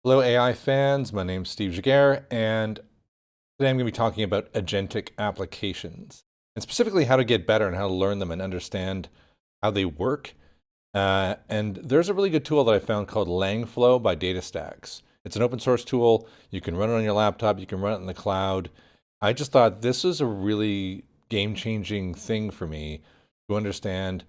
Hello, AI fans. My name's Steve Jaguar, and today I'm going to be talking about agentic applications, and specifically how to get better and how to learn them and understand how they work. And there's a really good tool that I found called Langflow by DataStax. It's an open source tool. You can run it on your laptop. You can run it in the cloud. I just thought this is a really game-changing thing for me to understand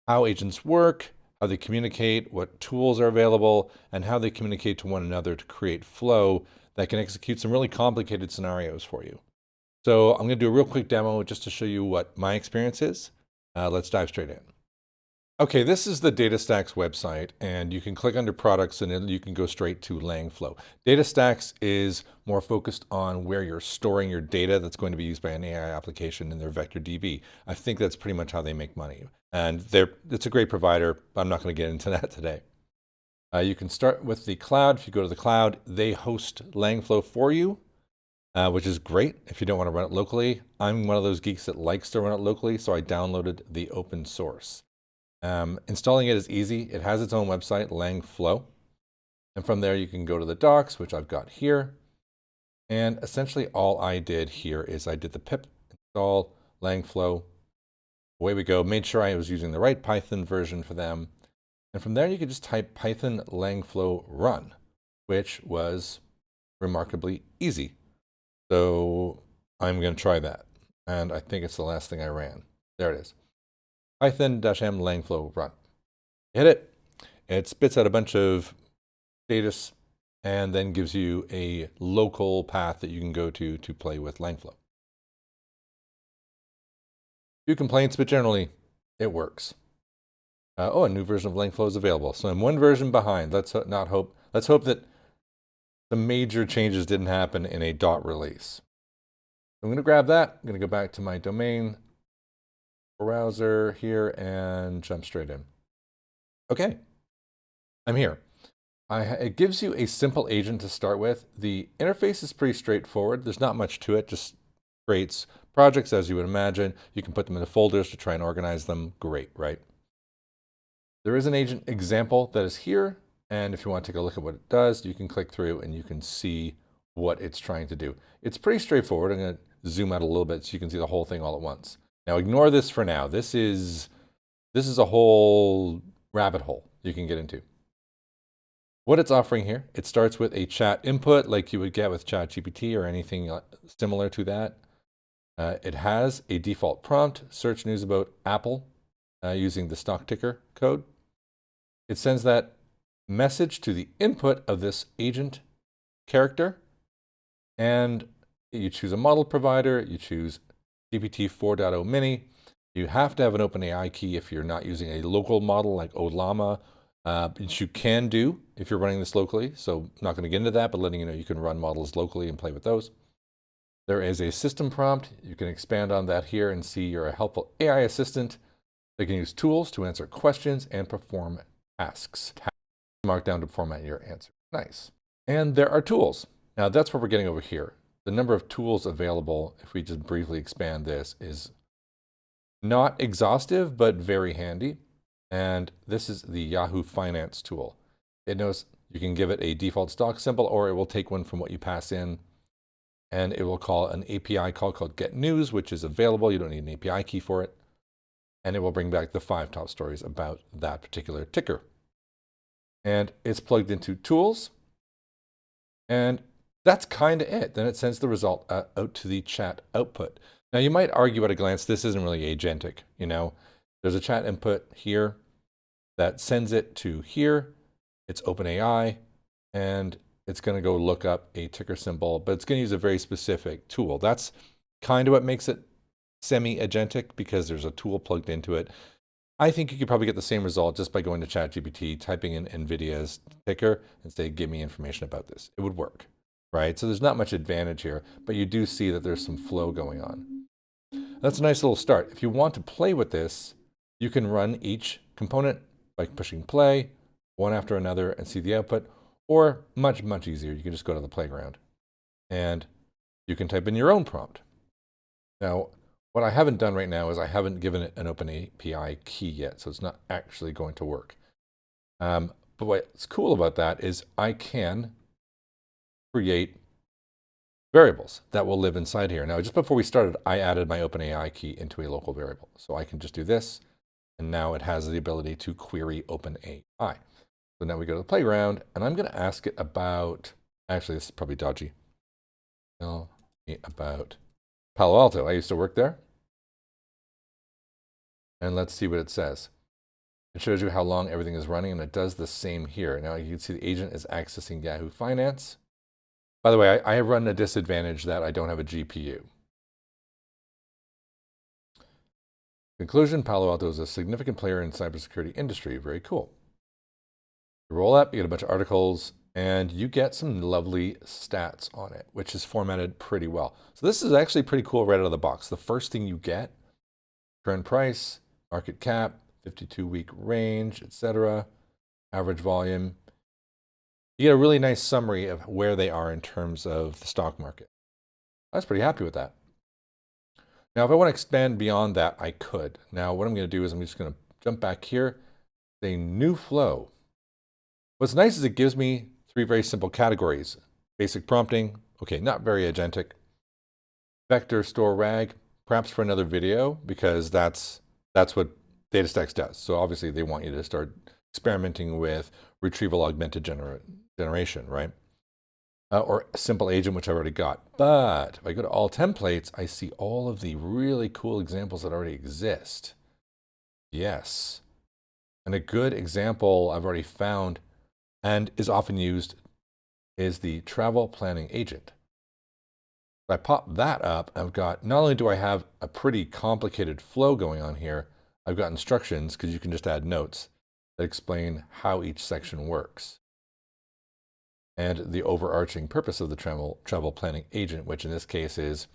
how agents work, how they communicate, what tools are available, and how they communicate to one another to create flow that can execute some really complicated scenarios for you. So I'm going to do a real quick demo just to show you what my experience is. Let's dive straight in. Okay, this is the DataStax website, and you can click under products and then you can go straight to Langflow. DataStax is more focused on where you're storing your data that's going to be used by an AI application in their vector DB. I think that's pretty much how they make money. And it's a great provider, but I'm not going to get into that today. You can start with the cloud. If you go to the cloud, they host Langflow for you, which is great if you don't want to run it locally. I'm one of those geeks that likes to run it locally, so I downloaded the open source. Installing it is easy. It has its own website, Langflow. And from there, you can go to the docs, which I've got here. And essentially all I did here is I did the pip install Langflow. Away we go. Made sure I was using the right Python version for them. And from there, you could just type Python Langflow run, which was remarkably easy. So I'm going to try that. And I think it's the last thing I ran. There it is. Python-m Langflow run. Hit it. It spits out a bunch of status and then gives you a local path that you can go to play with Langflow. Few complaints, but generally it works. A new version of Langflow is available. So I'm one version behind. Let's hope that the major changes didn't happen in a dot release. I'm going to grab that. I'm going to go back to my domain browser here and jump straight in. Okay, I'm here. It gives you a simple agent to start with. The interface is pretty straightforward. There's not much to it, just creates projects as you would imagine. You can put them into folders to try and organize them. Great, right? There is an agent example that is here. And if you want to take a look at what it does, you can click through and you can see what it's trying to do. It's pretty straightforward. I'm going to zoom out a little bit so you can see the whole thing all at once. Now ignore this for now. This is a whole rabbit hole you can get into. What it's offering here, it starts with a chat input like you would get with ChatGPT or anything similar to that. It has a default prompt, search news about Apple using the stock ticker code. It sends that message to the input of this agent character, and you choose a model provider, you choose GPT 4.0 mini. You have to have an OpenAI key if you're not using a local model like Ollama, which you can do if you're running this locally. So I'm not going to get into that, but letting you know you can run models locally and play with those. There is a system prompt. You can expand on that here and see you're a helpful AI assistant that can use tools to answer questions and perform tasks. Mark down to format your answer. Nice. And there are tools. Now that's what we're getting over here. The number of tools available, if we just briefly expand this, is not exhaustive, but very handy. And this is the Yahoo Finance tool. It knows you can give it a default stock symbol, or it will take one from what you pass in, and it will call an API call called Get News, which is available. You don't need an API key for it. And it will bring back the 5 top stories about that particular ticker. And it's plugged into tools. And that's kind of it. Then it sends the result out to the chat output. Now you might argue at a glance, this isn't really agentic. There's a chat input here that sends it to here. It's OpenAI, and it's going to go look up a ticker symbol, but it's going to use a very specific tool. That's kind of what makes it semi-agentic, because there's a tool plugged into it. I think you could probably get the same result just by going to ChatGPT, typing in NVIDIA's ticker, and say, give me information about this. It would work. Right? So there's not much advantage here, but you do see that there's some flow going on. That's a nice little start. If you want to play with this, you can run each component by pushing play, one after another, and see the output, or much, much easier, you can just go to the playground and you can type in your own prompt. Now, what I haven't done right now is I haven't given it an OpenAPI key yet, so it's not actually going to work. But what's cool about that is I can create variables that will live inside here. Now, just before we started, I added my OpenAI key into a local variable. So I can just do this, and now it has the ability to query OpenAI. So now we go to the playground, and I'm going to ask it about, actually, this is probably dodgy. Tell me about Palo Alto. I used to work there. And let's see what it says. It shows you how long everything is running, and it does the same here. Now you can see the agent is accessing Yahoo Finance. By the way, I run a disadvantage that I don't have a GPU. Conclusion, Palo Alto is a significant player in cybersecurity industry. Very cool. You roll up, you get a bunch of articles, and you get some lovely stats on it, which is formatted pretty well. So this is actually pretty cool right out of the box. The first thing you get, current price, market cap, 52-week range, etc., average volume. You get a really nice summary of where they are in terms of the stock market. I was pretty happy with that. Now, if I want to expand beyond that, I could. Now, what I'm going to do is I'm just going to jump back here, say new flow. What's nice is it gives me 3 very simple categories. Basic prompting, okay, not very agentic. Vector, store, RAG, perhaps for another video, because that's what DataStax does. So obviously they want you to start experimenting with retrieval augmented generation, right? Or a simple agent, which I've already got. But if I go to all templates, I see all of the really cool examples that already exist. Yes. And a good example I've already found and is often used is the travel planning agent. If I pop that up, I've got, not only do I have a pretty complicated flow going on here, I've got instructions, because you can just add notes that explain how each section works. And the overarching purpose of the travel planning agent, which in this case is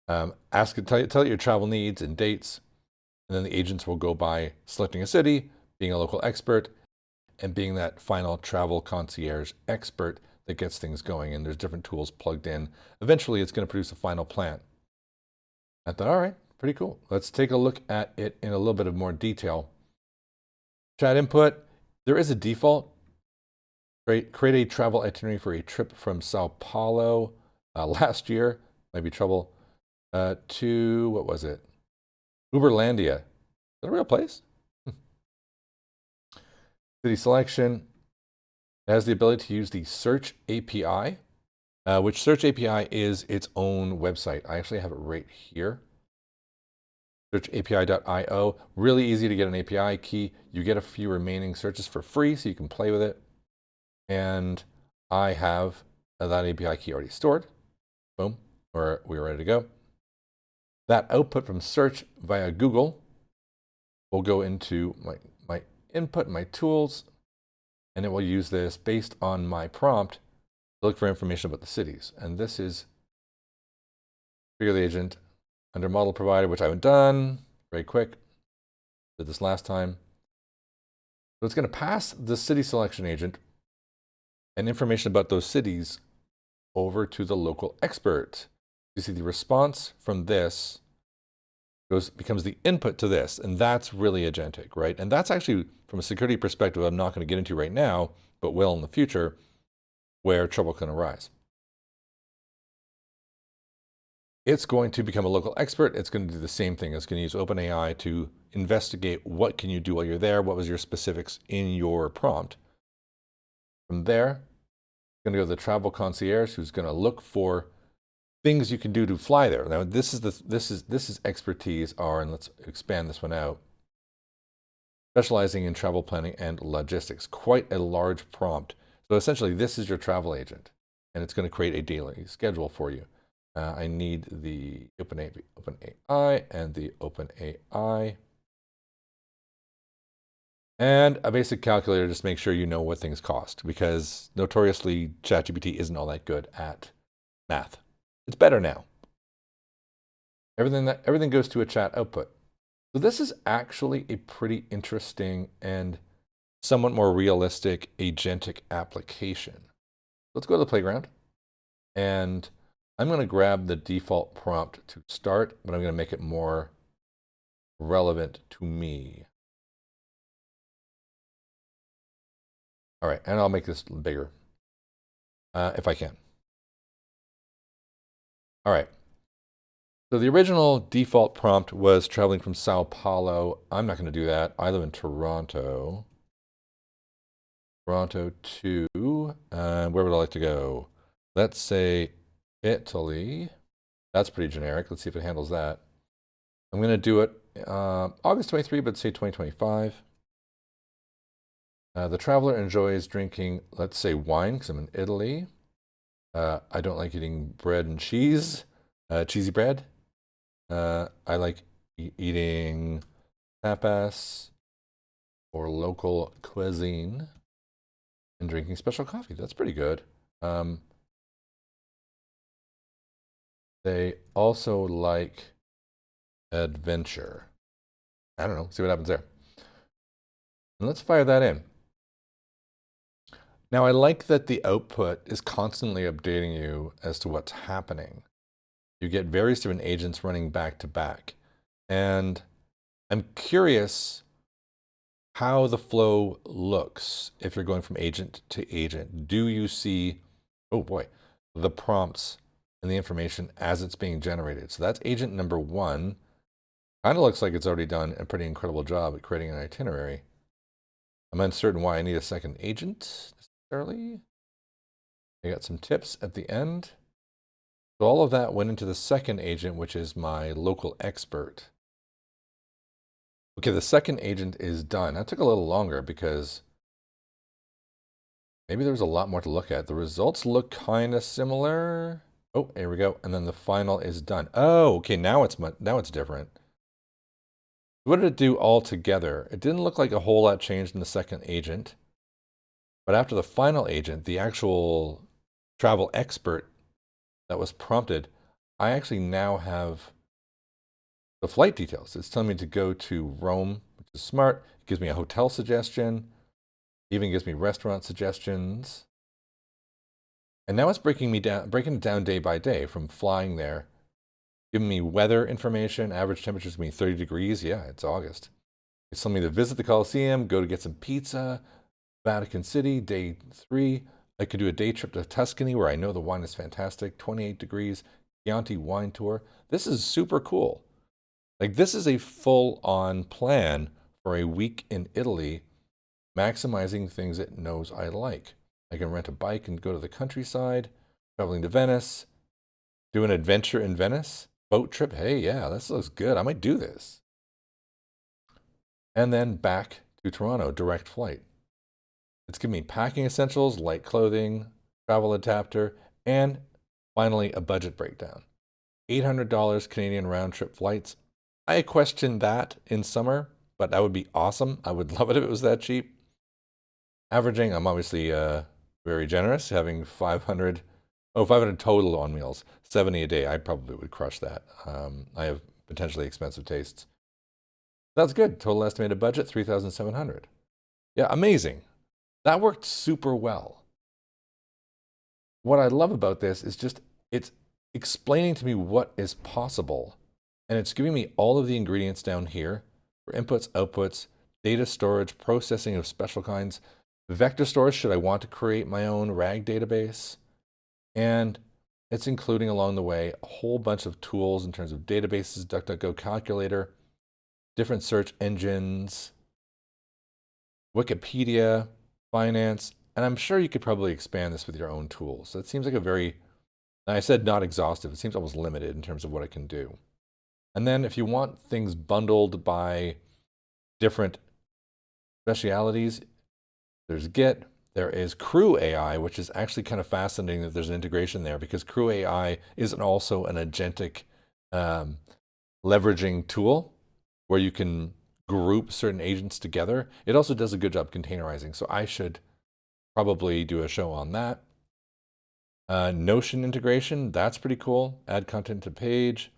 tell it your travel needs and dates, and then the agents will go by selecting a city, being a local expert, and being that final travel concierge expert that gets things going. And there's different tools plugged in. Eventually, it's going to produce a final plan. I thought, all right, pretty cool. Let's take a look at it in a little bit of more detail. Chat input, there is a default. Create a travel itinerary for a trip from Sao Paulo last year, might be trouble, to, what was it? Uberlandia. Is that a real place? City selection. It has the ability to use the search API, which search API is its own website. I actually have it right here. Searchapi.io. Really easy to get an API key. You get a few remaining searches for free, so you can play with it. And I have that API key already stored. Boom, we're ready to go. That output from search via Google will go into my input, my tools, and it will use this based on my prompt to look for information about the cities. And this is Figure the Agent under Model Provider, which I haven't done. Very quick. Did this last time. So it's going to pass the city selection agent and information about those cities over to the local expert. You see the response from this becomes the input to this, and that's really agentic, right? And that's actually, from a security perspective, I'm not going to get into right now, but will in the future, where trouble can arise. It's going to become a local expert. It's going to do the same thing. It's going to use OpenAI to investigate what can you do while you're there, what was your specifics in your prompt. From there, going to go to the travel concierge, who's going to look for things you can do to fly there. Now, this is expertise R, and let's expand this one out. Specializing in travel planning and logistics, quite a large prompt. So essentially, this is your travel agent, and it's going to create a daily schedule for you. I need the OpenAI and the OpenAI. And a basic calculator, just make sure you know what things cost, because notoriously ChatGPT isn't all that good at math. It's better now. Everything goes to a chat output. So this is actually a pretty interesting and somewhat more realistic agentic application. Let's go to the playground, and I'm going to grab the default prompt to start, but I'm going to make it more relevant to me. All right, and I'll make this bigger if I can. All right. So the original default prompt was traveling from Sao Paulo. I'm not going to do that. I live in Toronto. Toronto to, where would I like to go? Let's say Italy. That's pretty generic. Let's see if it handles that. I'm going to do it August 23, but say 2025. The traveler enjoys drinking, let's say, wine, because I'm in Italy. I don't like eating bread and cheese, cheesy bread. I like eating tapas or local cuisine and drinking special coffee. That's pretty good. They also like adventure. I don't know. See what happens there. And let's fire that in. Now, I like that the output is constantly updating you as to what's happening. You get various different agents running back to back. And I'm curious how the flow looks if you're going from agent to agent. Do you see, oh boy, the prompts and the information as it's being generated? So that's agent number one. Kind of looks like it's already done a pretty incredible job at creating an itinerary. I'm uncertain why I need a second agent necessarily. I got some tips at the end. So all of that went into the second agent, which is my local expert. Okay, the second agent is done. That took a little longer because maybe there was a lot more to look at. The results look kind of similar. Oh, here we go. And then the final is done. Oh, okay, now it's different. What did it do all together? It didn't look like a whole lot changed in the second agent. But after the final agent, the actual travel expert that was prompted, I actually now have the flight details. It's telling me to go to Rome, which is smart. It gives me a hotel suggestion, even gives me restaurant suggestions. And now it's breaking it down day by day from flying there, giving me weather information. Average temperature is going to be 30 degrees. Yeah, it's August. It's telling me to visit the Colosseum, go to get some pizza, Vatican City, day 3. I could do a day trip to Tuscany where I know the wine is fantastic, 28 degrees, Chianti wine tour. This is super cool. Like, this is a full-on plan for a week in Italy, maximizing things it knows I like. I can rent a bike and go to the countryside, traveling to Venice, do an adventure in Venice, boat trip. Hey, yeah, this looks good. I might do this. And then back to Toronto, direct flight. It's giving me packing essentials, light clothing, travel adapter, and finally a budget breakdown. $800 Canadian round trip flights. I question that in summer, but that would be awesome. I would love it if it was that cheap. Averaging, I'm obviously very generous, having 500 total on meals, 70 a day. I probably would crush that. I have potentially expensive tastes. That's good. Total estimated budget, 3,700. Yeah, amazing. That worked super well. What I love about this is just it's explaining to me what is possible. And it's giving me all of the ingredients down here for inputs, outputs, data storage, processing of special kinds, vector storage should I want to create my own RAG database. And it's including along the way a whole bunch of tools in terms of databases, DuckDuckGo calculator, different search engines, Wikipedia, finance, and I'm sure you could probably expand this with your own tools. So it seems like a very, I said not exhaustive, it seems almost limited in terms of what it can do. And then if you want things bundled by different specialities, there's Git, there is Crew AI, which is actually kind of fascinating that there's an integration there because Crew AI is also an agentic leveraging tool where you can group certain agents together. It also does a good job containerizing, so I should probably do a show on that. Notion integration, that's pretty cool. Add content to page.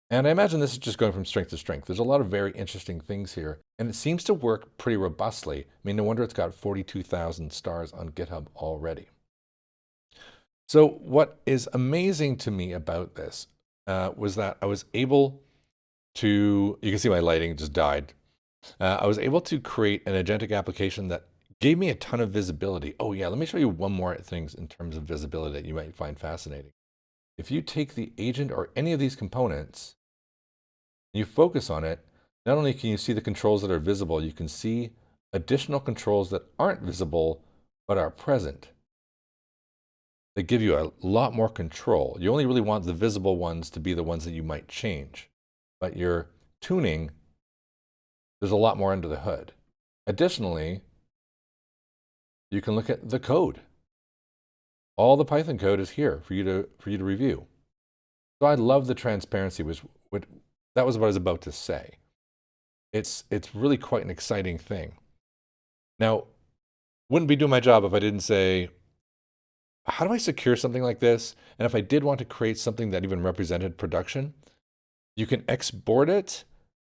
And I imagine this is just going from strength to strength. There's a lot of very interesting things here, and it seems to work pretty robustly. I mean, no wonder it's got 42,000 stars on GitHub already. So what is amazing to me about this was that I was able to, you can see my lighting just died. I was able to create an agentic application that gave me a ton of visibility. Oh yeah, let me show you one more thing in terms of visibility that you might find fascinating. If you take the agent or any of these components, and you focus on it, not only can you see the controls that are visible, you can see additional controls that aren't visible but are present. They give you a lot more control. You only really want the visible ones to be the ones that you might change, but your tuning, there's a lot more under the hood. Additionally, you can look at the code. All the Python code is here for you to review. So I love the transparency. That was what I was about to say. It's really quite an exciting thing. Now, wouldn't be doing my job if I didn't say, how do I secure something like this? And if I did want to create something that even represented production, you can export it.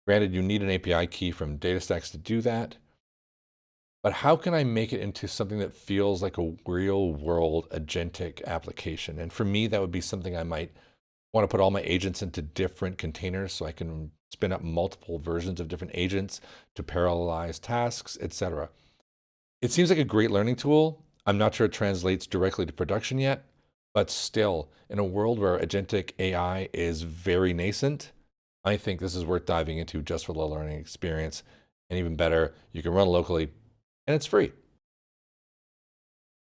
Granted, you need an API key from DataStax to do that. But how can I make it into something that feels like a real world agentic application? And for me, that would be something I might want to put all my agents into different containers so I can spin up multiple versions of different agents to parallelize tasks, etc. It seems like a great learning tool. I'm not sure it translates directly to production yet, but still, in a world where agentic AI is very nascent, I think this is worth diving into just for the learning experience. And even better, you can run locally and it's free.